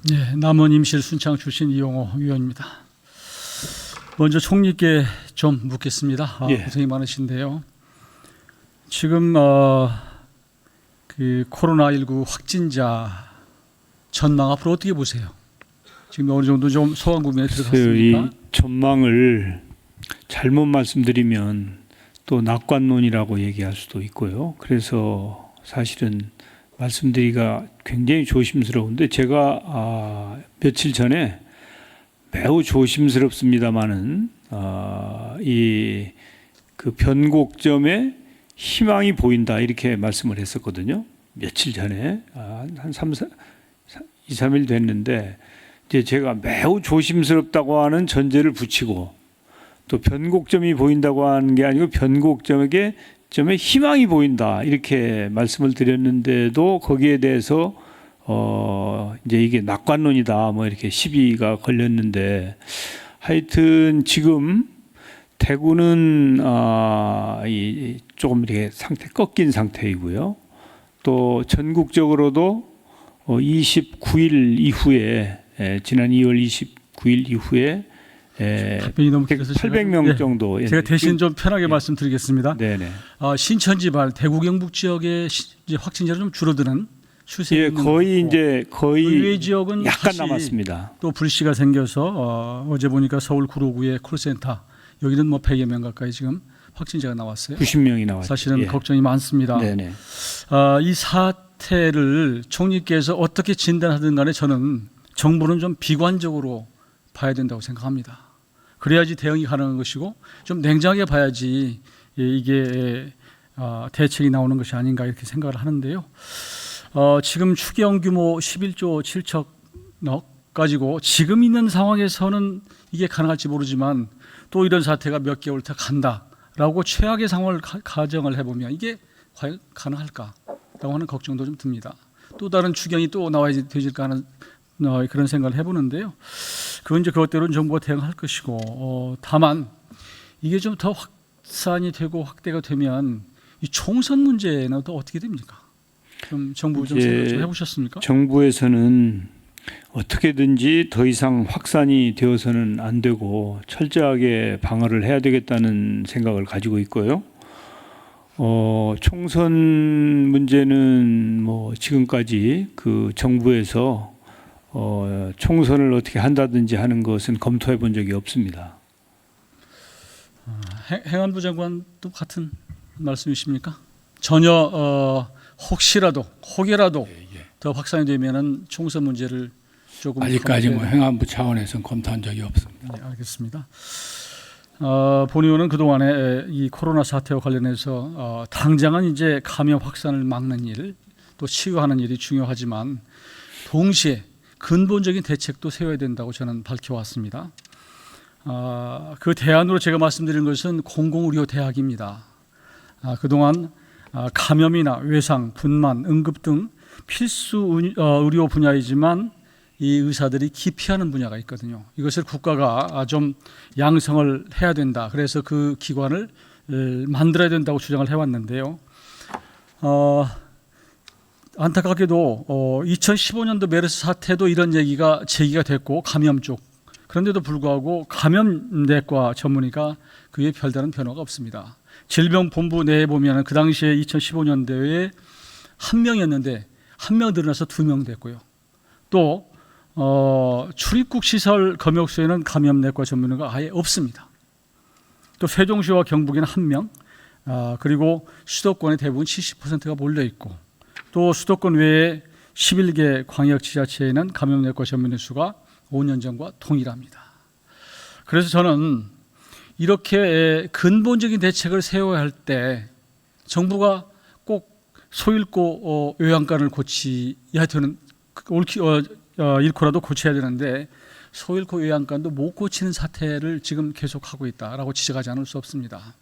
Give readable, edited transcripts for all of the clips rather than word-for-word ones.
네, 남원 임실 순창 출신 이용호 의원입니다. 먼저 총리께 좀 묻겠습니다. 예. 고생이 많으신데요. 지금 그 코로나19 확진자 전망 앞으로 어떻게 보세요? 지금 어느 정도 좀 소강 국면에 들어갔습니까? 이 전망을 잘못 말씀드리면 또 낙관론이라고 얘기할 수도 있고요. 그래서 사실은 말씀드리기가 굉장히 조심스러운데 제가 며칠 전에 매우 조심스럽습니다마는 이 그 변곡점에 희망이 보인다 이렇게 말씀을 했었거든요. 며칠 전에 한 2, 3일 됐는데 이제 제가 매우 조심스럽다고 하는 전제를 붙이고 또 변곡점이 보인다고 하는 게 아니고 변곡점에 희망이 보인다 이렇게 말씀을 드렸는데도 거기에 대해서 이제 이게 낙관론이다 뭐 이렇게 시비가 걸렸는데 하여튼 지금 대구는 조금 이렇게 상태 꺾인 상태이고요. 또 전국적으로도 29일 이후에 지난 2월 29일 이후에 답변이 너무 길어서 800명 정도. 제가 대신 좀 편하게 말씀드리겠습니다. 네네. 신천 지발 대구 경북 지역의 이제 확진자가 좀 줄어드는 추세. 예, 거의 이제 의외 지역은 약간 다시 남았습니다. 또 불씨가 생겨서 어제 보니까 서울 구로구의 콜센터 여기는 뭐 100여 명 가까이 지금 확진자가 나왔어요. 90명이 나왔죠. 사실은 예. 걱정이 많습니다. 네네. 이 사태를 총리께서 어떻게 진단하든 간에 저는 정부는 좀 비관적으로 봐야 된다고 생각합니다. 그래야지 대응이 가능한 것이고 좀 냉정하게 봐야지 이게 대책이 나오는 것이 아닌가 이렇게 생각을 하는데요. 지금 추경 규모 11조 7천억 가지고 지금 있는 상황에서는 이게 가능할지 모르지만 또 이런 사태가 몇 개월 더 간다라고 최악의 상황을 가정을 해보면 이게 과연 가능할까라고 하는 걱정도 좀 듭니다. 또 다른 추경이 또 나와야 되질까 하는 그런 생각을 해보는데요. 그건 이제 그것대로는 정부가 대응할 것이고 다만 이게 좀 더 확산이 되고 확대가 되면 이 총선 문제는 또 어떻게 됩니까? 좀 정부 좀 생각 좀 해보셨습니까? 정부에서는 어떻게든지 더 이상 확산이 되어서는 안 되고 철저하게 방어를 해야 되겠다는 생각을 가지고 있고요. 총선 문제는 뭐 지금까지 그 정부에서 총선을 어떻게 한다든지 하는 것은 검토해 본 적이 없습니다. 행안부 장관도 같은 말씀이십니까? 전혀 혹여라도 더 확산이 되면은 총선 문제를 조금 아직까지 뭐 행안부 차원에서는 검토한 적이 없습니다. 네, 알겠습니다. 본 의원은 그동안에 이 코로나 사태와 관련해서 당장은 이제 감염 확산을 막는 일, 또 치유하는 일이 중요하지만 동시에 근본적인 대책도 세워야 된다고 저는 밝혀왔습니다. 그 대안으로 제가 말씀드린 것은 공공의료 대학입니다. 그동안 감염이나 외상, 분만, 응급 등 필수 의료 분야이지만 이 의사들이 기피하는 분야가 있거든요. 이것을 국가가 좀 양성을 해야 된다. 그래서 그 기관을 만들어야 된다고 주장을 해왔는데요. 안타깝게도 2015년도 메르스 사태도 이런 얘기가 제기가 됐고 감염 쪽. 그런데도 불구하고 감염내과 전문의가 그에 별다른 변화가 없습니다. 질병본부 내에 보면 그 당시에 2015년도에 한 명이었는데 한 명 늘어나서 2명 됐고요. 또 출입국 시설 검역소에는 감염내과 전문의가 아예 없습니다. 또 세종시와 경북에는 1명, 그리고 수도권의 대부분 70%가 몰려 있고 또 수도권 외에 11개 광역지자체에는 감염내과 전문의 수가 5년 전과 동일합니다. 그래서 저는 이렇게 근본적인 대책을 세워야 할 때 정부가 꼭 소잃고 요양간을 고치야 되는 잃고라도 고쳐야 되는데 소잃고 요양간도 못 고치는 사태를 지금 계속하고 있다라고 지적하지 않을 수 없습니다.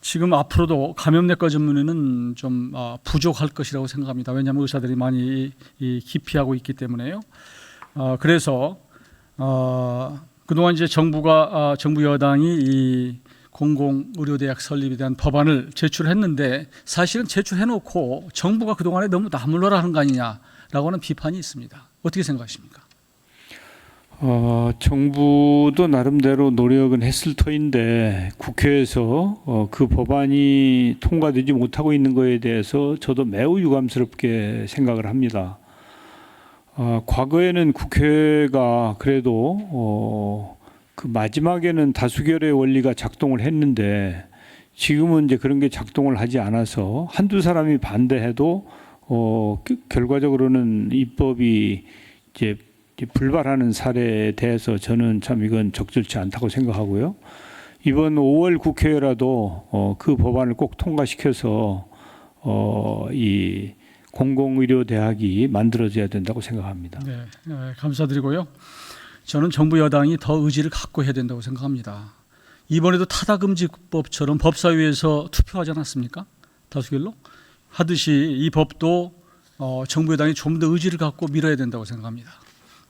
지금 앞으로도 감염내과 전문의는 좀 부족할 것이라고 생각합니다. 왜냐하면 의사들이 많이 기피하고 있기 때문에요. 그래서 그동안 이제 정부 여당이 이 공공의료대학 설립에 대한 법안을 제출했는데 사실은 제출해놓고 정부가 그동안에 너무 나몰라라 하는 거 아니냐라고 하는 비판이 있습니다. 어떻게 생각하십니까? 정부도 나름대로 노력은 했을 터인데 국회에서 그 법안이 통과되지 못하고 있는 것에 대해서 저도 매우 유감스럽게 생각을 합니다. 과거에는 국회가 그래도 그 마지막에는 다수결의 원리가 작동을 했는데 지금은 이제 그런 게 작동을 하지 않아서 한두 사람이 반대해도 결과적으로는 입법이 이제 불발하는 사례에 대해서 저는 참 이건 적절치 않다고 생각하고요. 이번 5월 국회라도 그 법안을 꼭 통과시켜서 이 공공의료 대학이 만들어져야 된다고 생각합니다. 네, 감사드리고요. 저는 정부 여당이 더 의지를 갖고 해야 된다고 생각합니다. 이번에도 타다금지법처럼 법사위에서 투표하지 않았습니까? 다수결로 하듯이 이 법도 정부 여당이 좀 더 의지를 갖고 밀어야 된다고 생각합니다.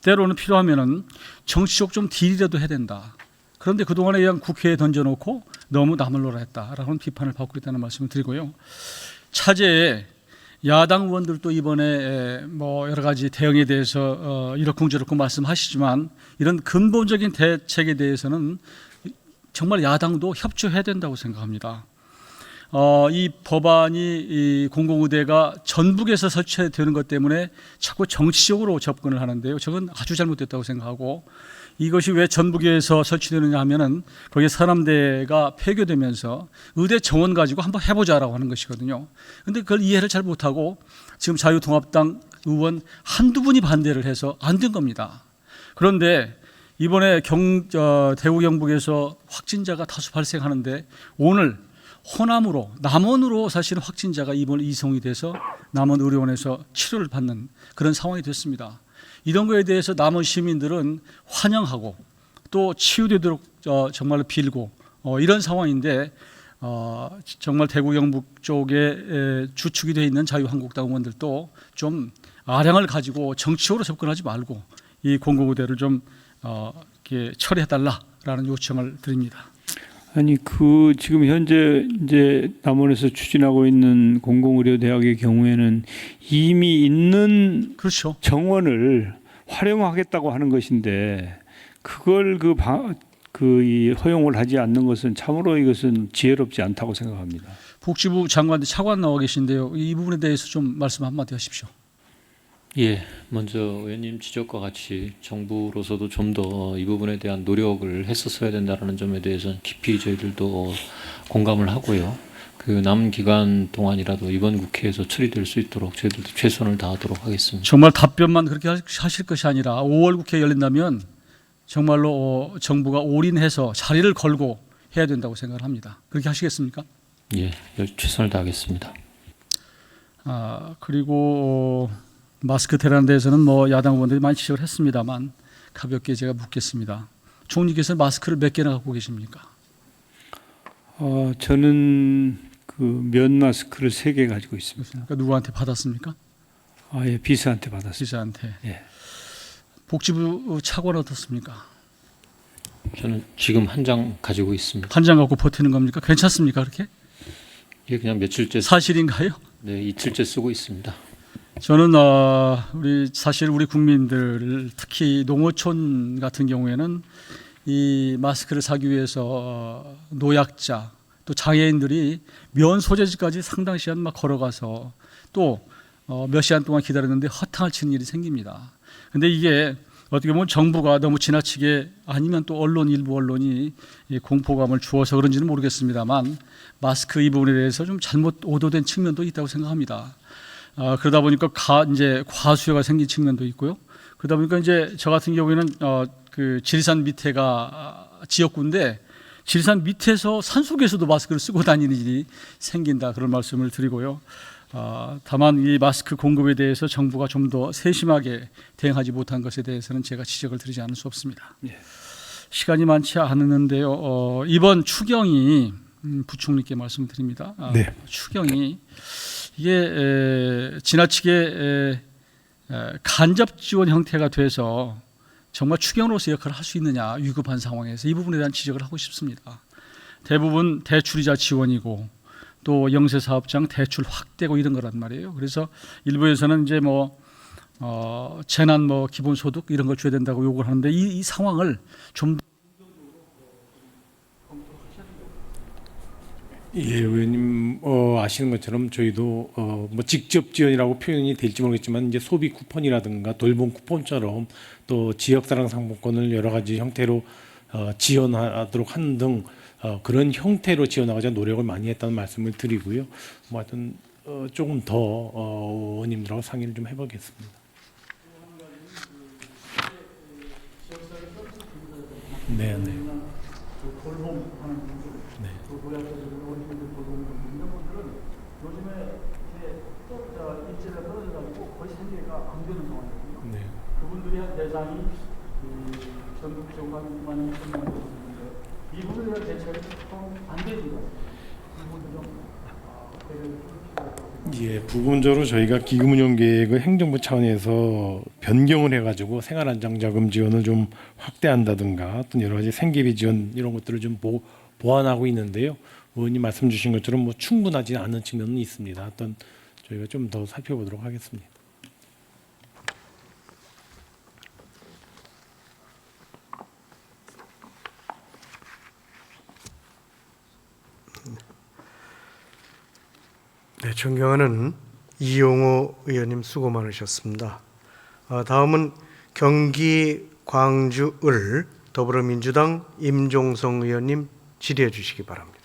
때로는 필요하면은 정치적 좀 딜이라도 해야 된다. 그런데 그동안에 그냥 국회에 던져놓고 너무 나몰라라 했다라는 비판을 받고 있다는 말씀을 드리고요. 차제에 야당 의원들도 이번에 뭐 여러 가지 대응에 대해서 이러쿵저러쿵 말씀하시지만 이런 근본적인 대책에 대해서는 정말 야당도 협조해야 된다고 생각합니다. 이 법안이 이 공공의대가 전북에서 설치되는 것 때문에 자꾸 정치적으로 접근을 하는데요. 저건 아주 잘못됐다고 생각하고 이것이 왜 전북에서 설치되느냐 하면은 거기에 서남대가 폐교되면서 의대 정원 가지고 한번 해보자라고 하는 것이거든요. 그런데 그걸 이해를 잘 못하고 지금 자유통합당 의원 한두 분이 반대를 해서 안 된 겁니다. 그런데 이번에 대구 경북에서 확진자가 다수 발생하는데 오늘 호남으로 남원으로 사실 확진자가 이번 이송이 돼서 남원 의료원에서 치료를 받는 그런 상황이 됐습니다. 이런 거에 대해서 남원 시민들은 환영하고 또 치유되도록 정말로 빌고 이런 상황인데 정말 대구 경북 쪽에 주축이 되어 있는 자유한국당 의원들도 좀 아량을 가지고 정치적으로 접근하지 말고 이 공공의대를 좀 이렇게 처리해달라라는 요청을 드립니다. 아니 그 지금 현재 이제 남원에서 추진하고 있는 공공의료대학의 경우에는 이미 있는 그렇죠. 정원을 활용하겠다고 하는 것인데 그걸 이 허용을 하지 않는 것은 참으로 이것은 지혜롭지 않다고 생각합니다. 복지부 장관 차관 나와 계신데요. 이 부분에 대해서 좀 말씀 한마디 하십시오. 예, 먼저 의원님 지적과 같이 정부로서도 좀 더 이 부분에 대한 노력을 했었어야 된다는 점에 대해서는 깊이 저희들도 공감을 하고요. 그 남은 기간 동안이라도 이번 국회에서 처리될 수 있도록 저희들도 최선을 다하도록 하겠습니다. 정말 답변만 그렇게 하실 것이 아니라 5월 국회 열린다면 정말로 정부가 올인해서 자리를 걸고 해야 된다고 생각을 합니다. 그렇게 하시겠습니까? 예, 최선을 다하겠습니다. 그리고 마스크 테러에 대해서는 뭐 야당 의원들이 많이 지적을 했습니다만 가볍게 제가 묻겠습니다. 총리께서 마스크를 몇 개나 갖고 계십니까? 저는 그 면 마스크를 3개 가지고 있습니다. 그러니까 누구한테 받았습니까? 예, 비서한테 받았습니다. 기자한테. 예. 복지부 차관 어떻습니까? 저는 지금 한 장 가지고 있습니다. 한 장 갖고 버티는 겁니까? 괜찮습니까? 그렇게? 이게 그냥 며칠째 사실인가요? 네, 이틀째 쓰고 있습니다. 저는 우리 국민들 특히 농어촌 같은 경우에는 이 마스크를 사기 위해서 노약자 또 장애인들이 면 소재지까지 상당 시간 막 걸어가서 또 몇 시간 동안 기다렸는데 허탕을 치는 일이 생깁니다. 그런데 이게 어떻게 보면 정부가 너무 지나치게 아니면 또 일부 언론이 공포감을 주어서 그런지는 모르겠습니다만 마스크 이 부분에 대해서 좀 잘못 오도된 측면도 있다고 생각합니다. 그러다 보니까 이제 과수요가 생긴 측면도 있고요. 그러다 보니까 이제 저 같은 경우에는 그 지리산 밑에가 지역구인데 지리산 밑에서 산속에서도 마스크를 쓰고 다니는 일이 생긴다 그런 말씀을 드리고요. 다만 이 마스크 공급에 대해서 정부가 좀 더 세심하게 대응하지 못한 것에 대해서는 제가 지적을 드리지 않을 수 없습니다. 예. 시간이 많지 않았는데요. 이번 추경이 부총리께 말씀드립니다. 네. 추경이 이게 지나치게 간접 지원 형태가 돼서 정말 추경으로서 역할을 할 수 있느냐 위급한 상황에서 이 부분에 대한 지적을 하고 싶습니다. 대부분 대출이자 지원이고 또 영세 사업장 대출 확대고 이런 거란 말이에요. 그래서 일부에서는 이제 재난 기본소득 이런 걸 줘야 된다고 요구를 하는데 이 상황을 좀 예, 의원님 아시는 것처럼 저희도 직접 지원이라고 표현이 될지 모르겠지만 이제 소비 쿠폰이라든가 돌봄 쿠폰처럼 또 지역사랑 상품권을 여러 가지 형태로 지원하도록 하는 등 그런 형태로 지원하고자 노력을 많이 했다는 말씀을 드리고요. 하여튼 조금 더 의원님들하고 상의를 좀 해보겠습니다. 네, 네. 네. 그분들의 대상이 전국적으로만 이 부분에 대한 대책이 좀안 됩니다. 예, 부분적으로 저희가 기금운용 계획을 행정부 차원에서 변경을 해가지고 생활안정자금 지원을 좀 확대한다든가 어떤 여러 가지 생계비 지원 이런 것들을 좀 보완하고 있는데요. 의원님 말씀 주신 것처럼 충분하지 않은 측면은 있습니다. 어떤 저희가 좀 더 살펴보도록 하겠습니다. 네, 존경하는 이용호 의원님 수고 많으셨습니다. 다음은 경기 광주을 더불어민주당 임종성 의원님 질의해 주시기 바랍니다.